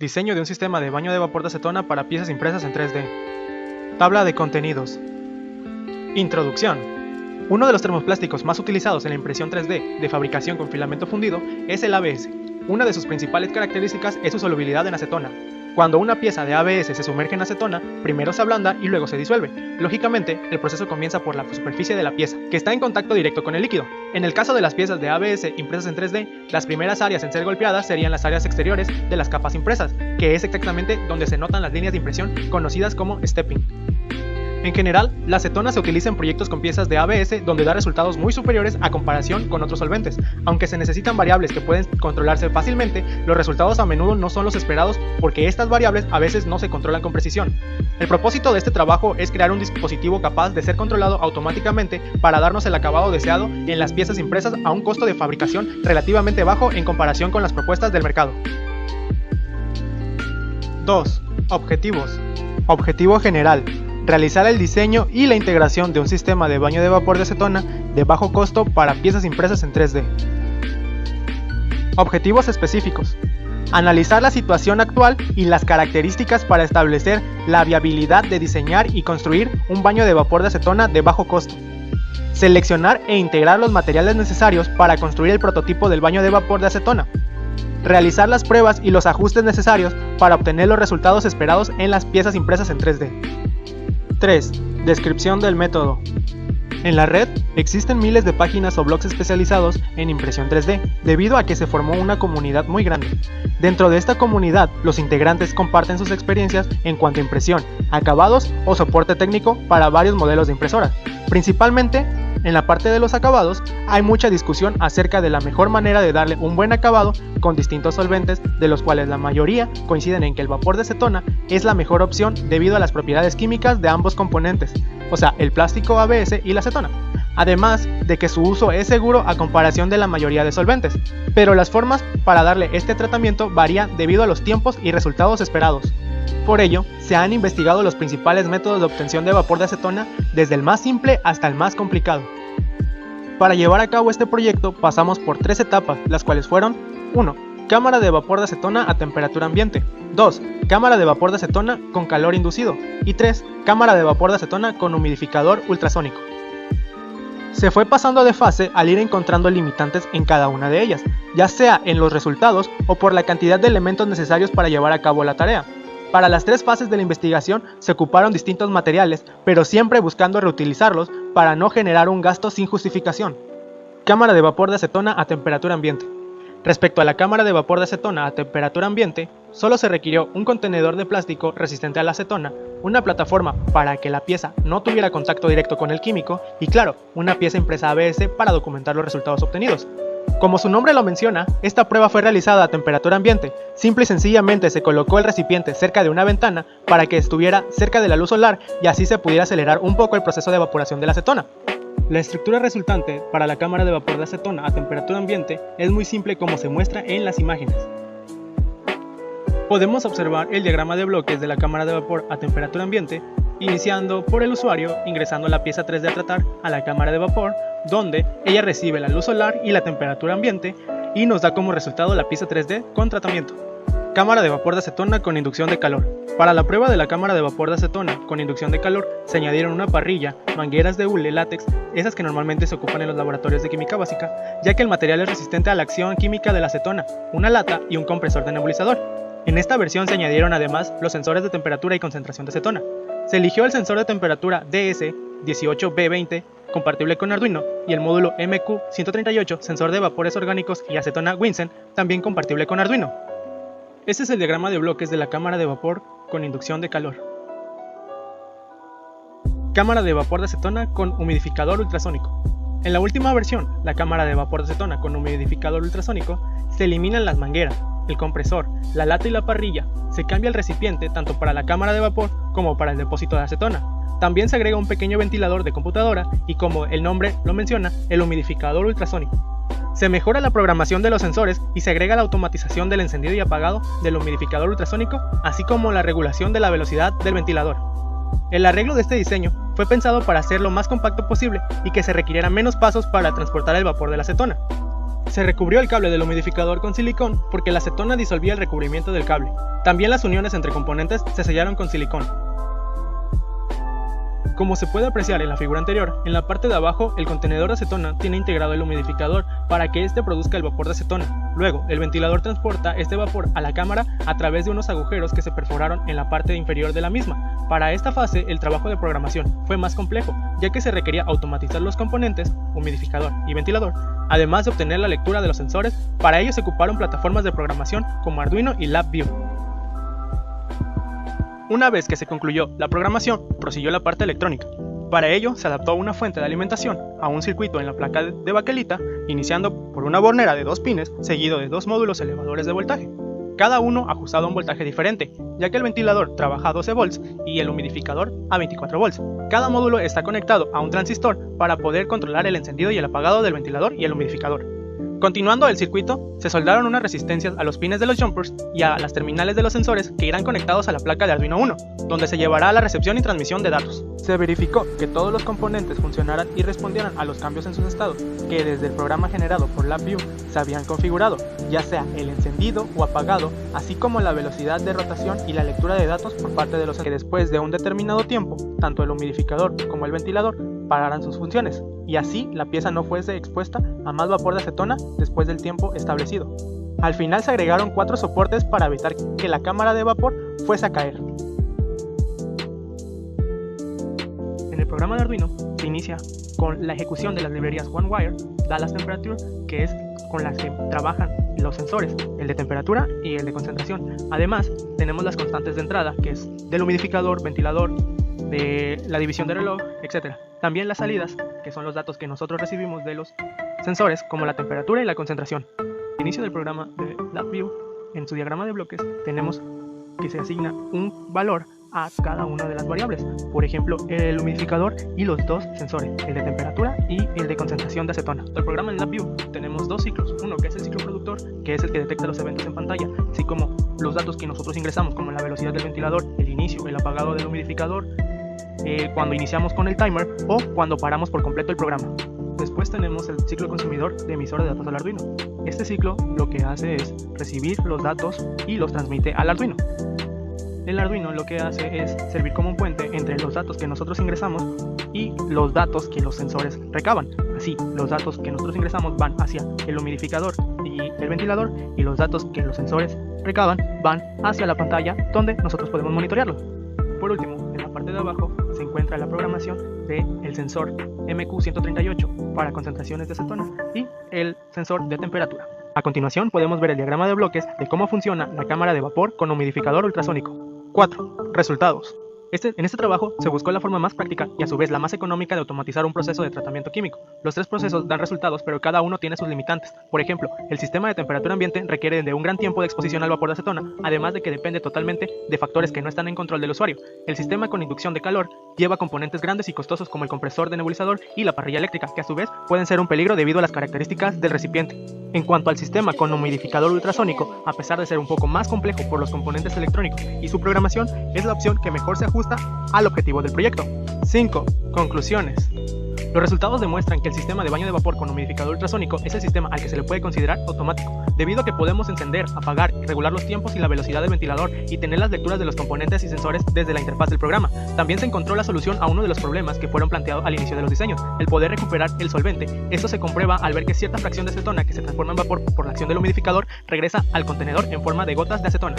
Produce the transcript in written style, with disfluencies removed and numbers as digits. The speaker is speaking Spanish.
Diseño de un sistema de baño de vapor de acetona para piezas impresas en 3D. Tabla de contenidos. Introducción. Uno de los termoplásticos más utilizados en la impresión 3D de fabricación con filamento fundido es el ABS. Una de sus principales características es su solubilidad en acetona. Cuando una pieza de ABS se sumerge en acetona, primero se ablanda y luego se disuelve. Lógicamente, el proceso comienza por la superficie de la pieza, que está en contacto directo con el líquido. En el caso de las piezas de ABS impresas en 3D, las primeras áreas en ser golpeadas serían las áreas exteriores de las capas impresas, que es exactamente donde se notan las líneas de impresión conocidas como stepping. En general, la acetona se utiliza en proyectos con piezas de ABS donde da resultados muy superiores a comparación con otros solventes. Aunque se necesitan variables que pueden controlarse fácilmente, los resultados a menudo no son los esperados porque estas variables a veces no se controlan con precisión. El propósito de este trabajo es crear un dispositivo capaz de ser controlado automáticamente para darnos el acabado deseado en las piezas impresas a un costo de fabricación relativamente bajo en comparación con las propuestas del mercado. 2. Objetivos. Objetivo general. Realizar el diseño y la integración de un sistema de baño de vapor de acetona de bajo costo para piezas impresas en 3D. Objetivos específicos. Analizar la situación actual y las características para establecer la viabilidad de diseñar y construir un baño de vapor de acetona de bajo costo. Seleccionar e integrar los materiales necesarios para construir el prototipo del baño de vapor de acetona. Realizar las pruebas y los ajustes necesarios para obtener los resultados esperados en las piezas impresas en 3D. 3. Descripción del método. En la red existen miles de páginas o blogs especializados en impresión 3D, debido a que se formó una comunidad muy grande. Dentro de esta comunidad, los integrantes comparten sus experiencias en cuanto a impresión, acabados o soporte técnico para varios modelos de impresoras. Principalmente, en la parte de los acabados, hay mucha discusión acerca de la mejor manera de darle un buen acabado con distintos solventes, de los cuales la mayoría coinciden en que el vapor de acetona es la mejor opción debido a las propiedades químicas de ambos componentes, o sea, el plástico ABS y la acetona. Además de que su uso es seguro a comparación de la mayoría de solventes, pero las formas para darle este tratamiento varían debido a los tiempos y resultados esperados. Por ello, se han investigado los principales métodos de obtención de vapor de acetona, desde el más simple hasta el más complicado. Para llevar a cabo este proyecto pasamos por 3 etapas, las cuales fueron: 1. Cámara de vapor de acetona a temperatura ambiente. 2. Cámara de vapor de acetona con calor inducido. Y 3. Cámara de vapor de acetona con humidificador ultrasónico. Se fue pasando de fase al ir encontrando limitantes en cada una de ellas, ya sea en los resultados o por la cantidad de elementos necesarios para llevar a cabo la tarea. Para las 3 fases de la investigación se ocuparon distintos materiales, pero siempre buscando reutilizarlos para no generar un gasto sin justificación. Cámara de vapor de acetona a temperatura ambiente. Respecto a la cámara de vapor de acetona a temperatura ambiente, solo se requirió un contenedor de plástico resistente a la acetona, una plataforma para que la pieza no tuviera contacto directo con el químico y, claro, una pieza impresa ABS para documentar los resultados obtenidos. Como su nombre lo menciona, esta prueba fue realizada a temperatura ambiente. Simple y sencillamente se colocó el recipiente cerca de una ventana para que estuviera cerca de la luz solar y así se pudiera acelerar un poco el proceso de evaporación de la acetona. La estructura resultante para la cámara de vapor de acetona a temperatura ambiente es muy simple como se muestra en las imágenes. Podemos observar el diagrama de bloques de la cámara de vapor a temperatura ambiente, iniciando por el usuario ingresando la pieza 3D a tratar a la cámara de vapor, donde ella recibe la luz solar y la temperatura ambiente y nos da como resultado la pieza 3D con tratamiento. Cámara de vapor de acetona con inducción de calor. Para la prueba de la cámara de vapor de acetona con inducción de calor se añadieron una parrilla, mangueras de hule látex, esas que normalmente se ocupan en los laboratorios de química básica, ya que el material es resistente a la acción química de la acetona, una lata y un compresor de nebulizador. En esta versión se añadieron además los sensores de temperatura y concentración de acetona. Se eligió el sensor de temperatura DS18B20, compatible con Arduino, y el módulo MQ138, sensor de vapores orgánicos y acetona Winsen, también compatible con Arduino. Este es el diagrama de bloques de la cámara de vapor con inducción de calor. Cámara de vapor de acetona con humidificador ultrasónico. En la última versión, la cámara de vapor de acetona con humidificador ultrasónico, se eliminan las mangueras, el compresor, la lata y la parrilla. Se cambia el recipiente tanto para la cámara de vapor como para el depósito de acetona. También se agrega un pequeño ventilador de computadora y, como el nombre lo menciona, el humidificador ultrasónico. Se mejora la programación de los sensores y se agrega la automatización del encendido y apagado del humidificador ultrasónico, así como la regulación de la velocidad del ventilador. El arreglo de este diseño fue pensado para ser lo más compacto posible y que se requirieran menos pasos para transportar el vapor de la acetona. Se recubrió el cable del humidificador con silicón porque la acetona disolvía el recubrimiento del cable. También las uniones entre componentes se sellaron con silicón. Como se puede apreciar en la figura anterior, en la parte de abajo el contenedor de acetona tiene integrado el humidificador para que éste produzca el vapor de acetona. Luego, el ventilador transporta este vapor a la cámara a través de unos agujeros que se perforaron en la parte inferior de la misma. Para esta fase, el trabajo de programación fue más complejo, ya que se requería automatizar los componentes, humidificador y ventilador, además de obtener la lectura de los sensores. Para ello se ocuparon plataformas de programación como Arduino y LabVIEW. Una vez que se concluyó la programación, prosiguió la parte electrónica. Para ello, se adaptó una fuente de alimentación a un circuito en la placa de baquelita, iniciando por una bornera de 2 pines, seguido de 2 módulos elevadores de voltaje, cada uno ajustado a un voltaje diferente, ya que el ventilador trabaja a 12 volts y el humidificador a 24 volts. Cada módulo está conectado a un transistor para poder controlar el encendido y el apagado del ventilador y el humidificador. Continuando el circuito, se soldaron unas resistencias a los pines de los jumpers y a las terminales de los sensores que irán conectados a la placa de Arduino Uno, donde se llevará la recepción y transmisión de datos. Se verificó que todos los componentes funcionaran y respondieran a los cambios en sus estados, que desde el programa generado por LabVIEW se habían configurado, ya sea el encendido o apagado, así como la velocidad de rotación y la lectura de datos por parte de los que después de un determinado tiempo, tanto el humidificador como el ventilador pararan sus funciones, y así la pieza no fuese expuesta a más vapor de acetona después del tiempo establecido. Al final se agregaron 4 soportes para evitar que la cámara de vapor fuese a caer. En el programa de Arduino se inicia con la ejecución de las librerías OneWire, Dallas Temperature, que es con las que trabajan los sensores, el de temperatura y el de concentración. Además, tenemos las constantes de entrada, que es del humidificador, ventilador, de la división de reloj, etc. También las salidas, que son los datos que nosotros recibimos de los sensores, como la temperatura y la concentración. Al inicio del programa de LabVIEW, en su diagrama de bloques, tenemos que se asigna un valor a cada una de las variables. Por ejemplo, el humidificador y los 2 sensores, el de temperatura y el de concentración de acetona. En el programa en LabVIEW tenemos 2 ciclos, uno que es el ciclo productor, que es el que detecta los eventos en pantalla, así como los datos que nosotros ingresamos, como la velocidad del ventilador, el inicio, el apagado del humidificador, cuando iniciamos con el timer o cuando paramos por completo el programa. Después tenemos el ciclo consumidor de emisor de datos al Arduino. Este ciclo lo que hace es recibir los datos y los transmite al Arduino. El Arduino lo que hace es servir como un puente entre los datos que nosotros ingresamos y los datos que los sensores recaban. Así, los datos que nosotros ingresamos van hacia el humidificador y el ventilador, y los datos que los sensores recaban van hacia la pantalla donde nosotros podemos monitorearlo. Por último, en la parte de abajo se encuentra la programación del sensor MQ138 para concentraciones de acetona y el sensor de temperatura. A continuación podemos ver el diagrama de bloques de cómo funciona la cámara de vapor con humidificador ultrasónico. 4. Resultados. En este trabajo se buscó la forma más práctica y a su vez la más económica de automatizar un proceso de tratamiento químico. Los 3 procesos dan resultados, pero cada uno tiene sus limitantes. Por ejemplo, el sistema de temperatura ambiente requiere de un gran tiempo de exposición al vapor de acetona, además de que depende totalmente de factores que no están en control del usuario. El sistema con inducción de calor lleva componentes grandes y costosos como el compresor de nebulizador y la parrilla eléctrica, que a su vez pueden ser un peligro debido a las características del recipiente. En cuanto al sistema con humidificador ultrasónico, a pesar de ser un poco más complejo por los componentes electrónicos y su programación, es la opción que mejor se ajusta al objetivo del proyecto. 5. Conclusiones. Los resultados demuestran que el sistema de baño de vapor con humidificador ultrasónico es el sistema al que se le puede considerar automático, debido a que podemos encender, apagar y regular los tiempos y la velocidad del ventilador y tener las lecturas de los componentes y sensores desde la interfaz del programa. También se encontró la solución a uno de los problemas que fueron planteados al inicio de los diseños, el poder recuperar el solvente. Esto se comprueba al ver que cierta fracción de acetona que se transforma en vapor por la acción del humidificador regresa al contenedor en forma de gotas de acetona.